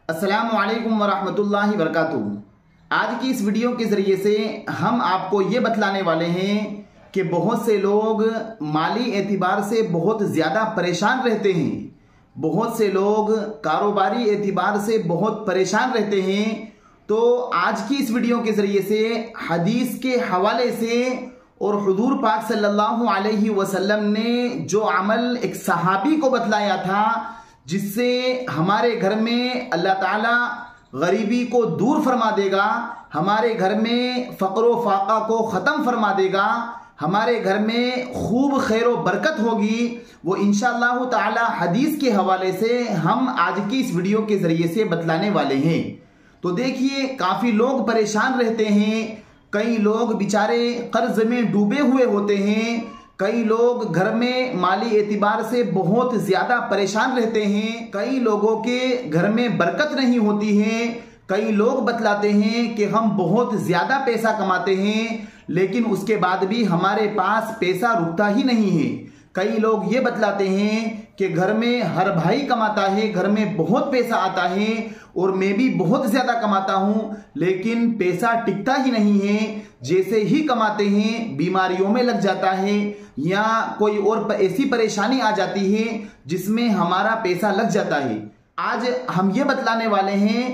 अस्सलामु अलैकुम वरहमतुल्लाहि वबरकातुहू। आज की इस वीडियो के ज़रिए से हम आपको ये बतलाने वाले हैं कि बहुत से लोग माली एतबार से बहुत ज़्यादा परेशान रहते हैं, बहुत से लोग कारोबारी एतबार से बहुत परेशान रहते हैं। तो आज की इस वीडियो के ज़रिए से हदीस के हवाले से और हुजूर पाक सल्लल्लाहु अलैहि वसल्लम ने जो अमल एक सहाबी को बतलाया था जिससे हमारे घर में अल्लाह ताला गरीबी को दूर फरमा देगा, हमारे घर में फ़क्र व फाका को ख़त्म फरमा देगा, हमारे घर में खूब खैर व बरकत होगी, वो इंशाअल्लाह ताला हदीस के हवाले से हम आज की इस वीडियो के ज़रिए से बतलाने वाले हैं। तो देखिए, काफ़ी लोग परेशान रहते हैं, कई लोग बेचारे कर्ज में डूबे हुए होते हैं, कई लोग घर में माली एतबार से बहुत ज़्यादा परेशान रहते हैं, कई लोगों के घर में बरकत नहीं होती है। कई लोग बतलाते हैं कि हम बहुत ज़्यादा पैसा कमाते हैं लेकिन उसके बाद भी हमारे पास पैसा रुकता ही नहीं है। कई लोग ये बतलाते हैं कि घर में हर भाई कमाता है, घर में बहुत पैसा आता है और मैं भी बहुत ज़्यादा कमाता हूँ लेकिन पैसा टिकता ही नहीं है। जैसे ही कमाते हैं बीमारियों में लग जाता है या कोई और ऐसी परेशानी आ जाती है जिसमें हमारा पैसा लग जाता है। आज हम ये बतलाने वाले हैं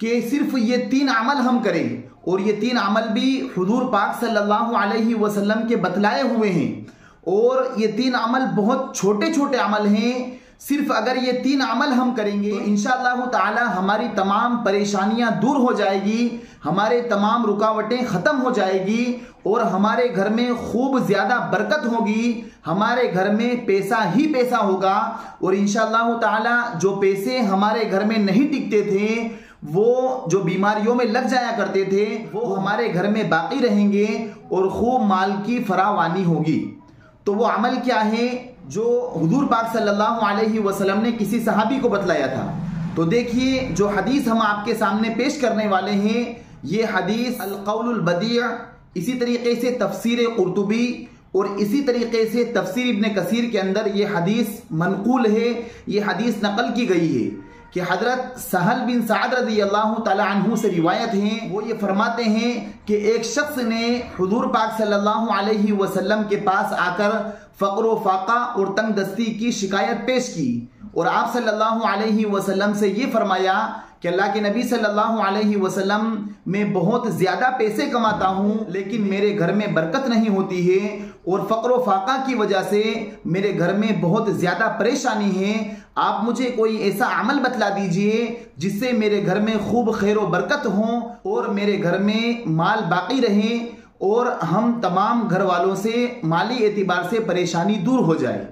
कि सिर्फ ये 3 अमल हम करें और ये 3 अमल भी हुजूर पाक सल्लल्लाहु अलैहि वसल्लम के बतलाए हुए हैं और ये 3 अमल बहुत छोटे छोटे अमल हैं। सिर्फ अगर ये 3 अमल हम करेंगे तो इंशाअल्लाह ताला हमारी तमाम परेशानियां दूर हो जाएगी, हमारे तमाम रुकावटें ख़त्म हो जाएगी और हमारे घर में खूब ज़्यादा बरकत होगी, हमारे घर में पैसा ही पैसा होगा और इंशाअल्लाह ताला जो पैसे हमारे घर में नहीं टिकते थे, वो जो बीमारियों में लग जाया करते थे, वो हमारे घर में बाकी रहेंगे और खूब माल की फरावानी होगी। तो वो अमल क्या है जो हुजूर पाक सल्लल्लाहु अलैहि वसल्लम ने किसी सहाबी को बतलाया था। तो देखिए, जो हदीस हम आपके सामने पेश करने वाले हैं ये हदीस अल कौलुल बदी', इसी तरीके से तफसीर कुर्तुबी और इसी तरीके से तफसीर इब्न कसीर के अंदर ये हदीस मनकूल है, ये हदीस नकल की गई है कि हजरत सहल बिन साद रज़ियल्लाहु तआला अन्हु से रिवायत हैं। वो ये फरमाते हैं कि एक शख्स ने हुजूर पाक सल्लल्लाहु अलैहि वसल्लम के पास आकर फ़क्र व फाका और तंग दस्ती की शिकायत पेश की और आप सल्लल्लाहु अलैहि वसल्लम से ये फरमाया कि अल्लाह के नबी सल्लल्लाहु अलैहि वसल्लम मैं बहुत ज़्यादा पैसे कमाता हूँ लेकिन मेरे घर में बरकत नहीं होती है और फ़क्र व फाका की वजह से मेरे घर में बहुत ज़्यादा परेशानी है। आप मुझे कोई ऐसा अमल बतला दीजिए जिससे मेरे घर में खूब खैर व बरकत हो और मेरे घर में माल बाकी रहे और हम तमाम घर वालों से माली एतबार से परेशानी दूर हो जाए।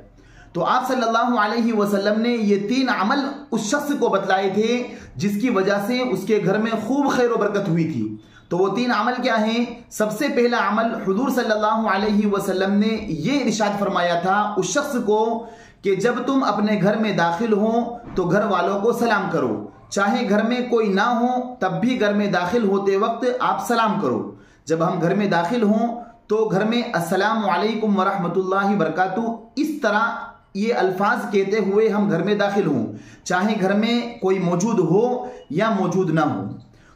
तो आप सल्लल्लाहु अलैहि वसल्लम ने ये 3 अमल उस शख्स को बतलाए थे जिसकी वजह से उसके घर में खूब खैर व बरकत हुई थी। तो वो 3 अमल क्या हैं? सबसे पहला अमल हुजूर सल्लल्लाहु अलैहि वसल्लम ने ये इरशाद फरमाया था उस शख्स को कि जब तुम अपने घर में दाखिल हो तो घर वालों को सलाम करो, चाहे घर में कोई ना हो तब भी घर में दाखिल होते वक्त आप सलाम करो। जब हम घर में दाखिल हों तो घर में अस्सलामु अलैकुम वरहमतुल्लाहि वबरकातुहू इस तरह ये अल्फाज कहते हुए हम घर में दाखिल हों, चाहे घर में कोई मौजूद हो या मौजूद ना हो।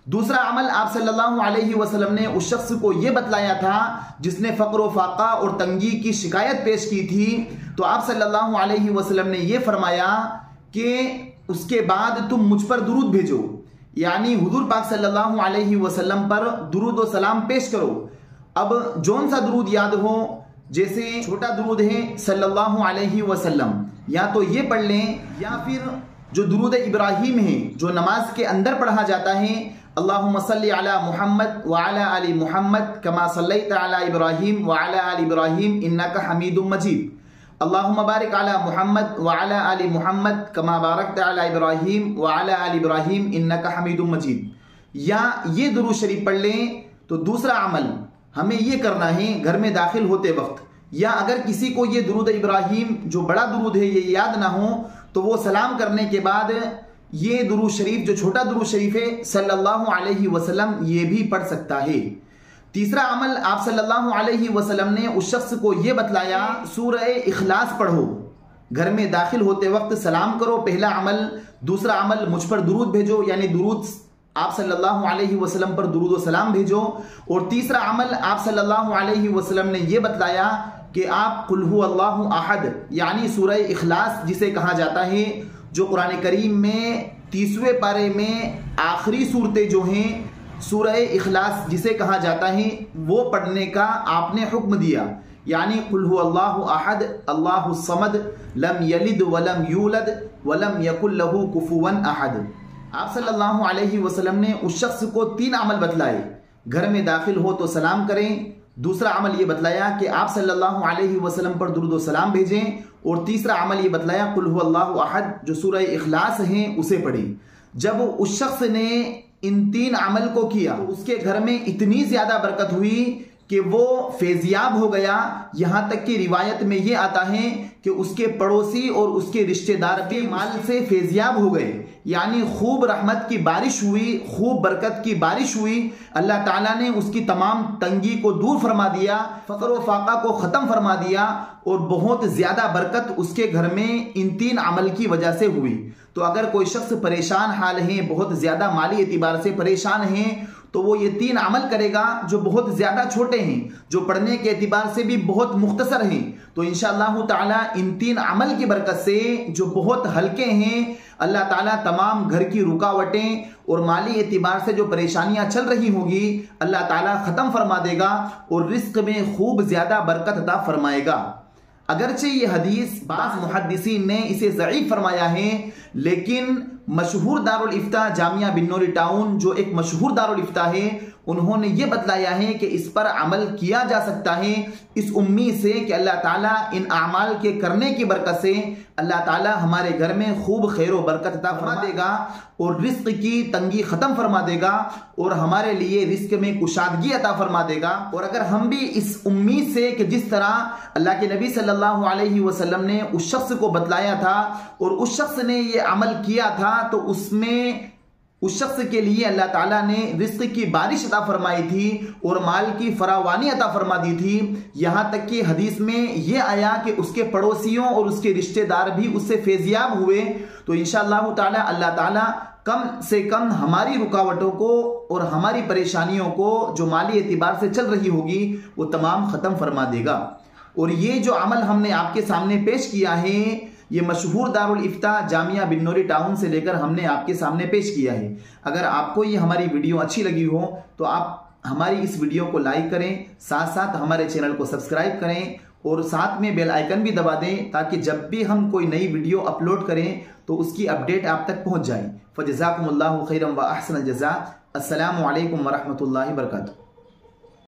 दूसरा अमल आप सल्लल्लाहु अलैहि वसल्लम ने उस शख्स को ये बतलाया था जिसने फ़क्र व फाका और तंगी की शिकायत पेश की थी। तो आप सल्लल्लाहु अलैहि वसल्लम ने ये फरमाया कि उसके बाद तुम मुझ पर दुरूद भेजो, यानी हुजूर पाक सल्लल्लाहु अलैहि वसल्लम पर दुरूद व सलाम पेश करो। अब जौन सा दुरूद याद हो, जैसे छोटा दुरूद है सल्लल्लाहु अलैहि वसल्लम, या तो ये पढ़ लें या फिर जो दुरूद इब्राहिम है जो नमाज के अंदर पढ़ा जाता है, अल्लाहुम्मा सल्ली अला मुहम्मद व अला आलि मुहम्मद कमा सल्लैता अला इब्राहिम व अला आलि इब्राहिम इन्नका हमीदुम मजीद, अल्लाहुम्मा बारिक अला मुहम्मद व अला आलि मुहम्मद कमा बारकता अला इब्राहिम व अला आलि इब्राहिम इन्नका हमीदुम मजीद, या ये दुरूद शरीफ पढ़ लें। तो दूसरा अमल हमें ये करना है घर में दाखिल होते वक्त, या अगर किसी को ये दुरूद इब्राहिम जो बड़ा दुरूद है ये याद ना हो तो वो सलाम करने के बाद ये दुरूद शरीफ जो छोटा दुरूद शरीफ है सल्लल्लाहु अलैहि वसल्लम ये भी पढ़ सकता है। तीसरा अमल आप सल्लल्लाहु अलैहि वसल्लम ने उस शख्स को ये बतलाया सूरह इखलास पढ़ो, घर में दाखिल होते वक्त सलाम करो, पहला अमल। दूसरा अमल, मुझ पर दुरूद भेजो, यानी दुरूद आप सल्लल्लाहु अलैहि वसल्लम पर दुरूद व सलाम भेजो। और तीसरा अमल, आप सल्लल्लाहु अलैहि वसल्लम ने यह बतलाया कि आप कुल हु अल्लाहु अहद, यानी सूरह इखलास जिसे कहा जाता है, जो कुरान करीम में 30वें पारे में आखिरी सूरतें जो हैं, सूरह इखलास जिसे कहा जाता है, वो पढ़ने का आपने हुक्म दिया। यानी कुल हु अल्लाहु अहद अल्लाहु समद लम यलिद वलम यूलद वलम यकुल लहू कुफुवन अहद। आप सल्लल्लाहु अलैहि वसल्लम ने उस शख्स को 3 अमल बतलाए। घर में दाखिल हो तो सलाम करें, दूसरा अमल ये बतलाया कि आप सल्लल्लाहु अलैहि वसल्लम पर दुरूद व सलाम भेजें, और तीसरा अमल ये बतलाया कुल हु अल्लाहु अहद जो सूरह इखलास है उसे पढ़ें। जब उस शख्स ने इन 3 अमल को किया तो उसके घर में इतनी ज्यादा बरकत हुई कि वो फैजियाब हो गया। यहां तक कि रिवायत में ये आता है कि उसके पड़ोसी और उसके रिश्तेदार भी माल से फैजियाब हो गए। यानी खूब रहमत की बारिश हुई, खूब बरकत की बारिश हुई। अल्लाह ताला ने उसकी तमाम तंगी को दूर फरमा दिया, फकर व फाका को ख़त्म फरमा दिया, और बहुत ज़्यादा बरकत उसके घर में इन 3 अमल की वजह से हुई। तो अगर कोई शख्स परेशान हाल है, बहुत ज़्यादा माली एतबार से परेशान है, तो वो ये 3 अमल करेगा जो बहुत ज़्यादा छोटे हैं, जो पढ़ने के एतबार से भी बहुत मुख्तसर हैं। तो इंशाअल्लाह ताला इन 3 अमल की बरकत से, जो बहुत हल्के हैं, अल्लाह ताला तमाम घर की रुकावटें और माली एतबार से जो परेशानियां चल रही होगी, अल्लाह ताला ख़त्म फरमा देगा और रिस्क में खूब ज़्यादा बरकत अता फरमाएगा। अगरचे ये हदीस बाज़ मुहद्दिसीन ने इसे ज़ईफ़ फरमाया है, लेकिन मशहूर दारुल इफ्ता जामिया बिन्नौरी टाउन, जो एक मशहूर दारुल इफ्ता है, उन्होंने ये बतलाया है कि इस पर अमल किया जा सकता है, इस उम्मीद से कि अल्लाह ताला इन अमाल के करने की बरकत से अल्लाह ताला हमारे घर में खूब खैर व बरकत अता फरमा देगा और रिस्क की तंगी ख़त्म फरमा देगा और हमारे लिए रिस्क में कुशादगी अता फरमा देगा। और अगर हम भी इस उम्मीद से कि जिस तरह अल्लाह के नबी सल्लल्लाहु अलैहि वसल्लम ने उस शख्स को बतलाया था और उस शख्स ने ये अमल किया था, तो उसमें उस शख्स के लिए अल्लाह ताला ने रिस्क की बारिश अता फरमाई थी और माल की फरावानी अता फरमा दी थी। यहाँ तक कि हदीस में यह आया कि उसके पड़ोसियों और उसके रिश्तेदार भी उससे फैजियाब हुए। तो इंशाअल्लाह ताला अल्लाह ताला कम से कम हमारी रुकावटों को और हमारी परेशानियों को जो माली एतबार से चल रही होगी वो तमाम ख़त्म फरमा देगा। और ये जो अमल हमने आपके सामने पेश किया है, ये मशहूर दारुल इफ्ता जामिया बिन्नौरी टाउन से लेकर हमने आपके सामने पेश किया है। अगर आपको ये हमारी वीडियो अच्छी लगी हो तो आप हमारी इस वीडियो को लाइक करें, साथ साथ हमारे चैनल को सब्सक्राइब करें और साथ में बेल आइकन भी दबा दें, ताकि जब भी हम कोई नई वीडियो अपलोड करें तो उसकी अपडेट आप तक पहुंच जाए। फजज़ाकुमुल्लाहु खैरन व अहसनल जज़ा। अस्सलामु अलैकुम व रहमतुल्लाहि व बरकातुहू।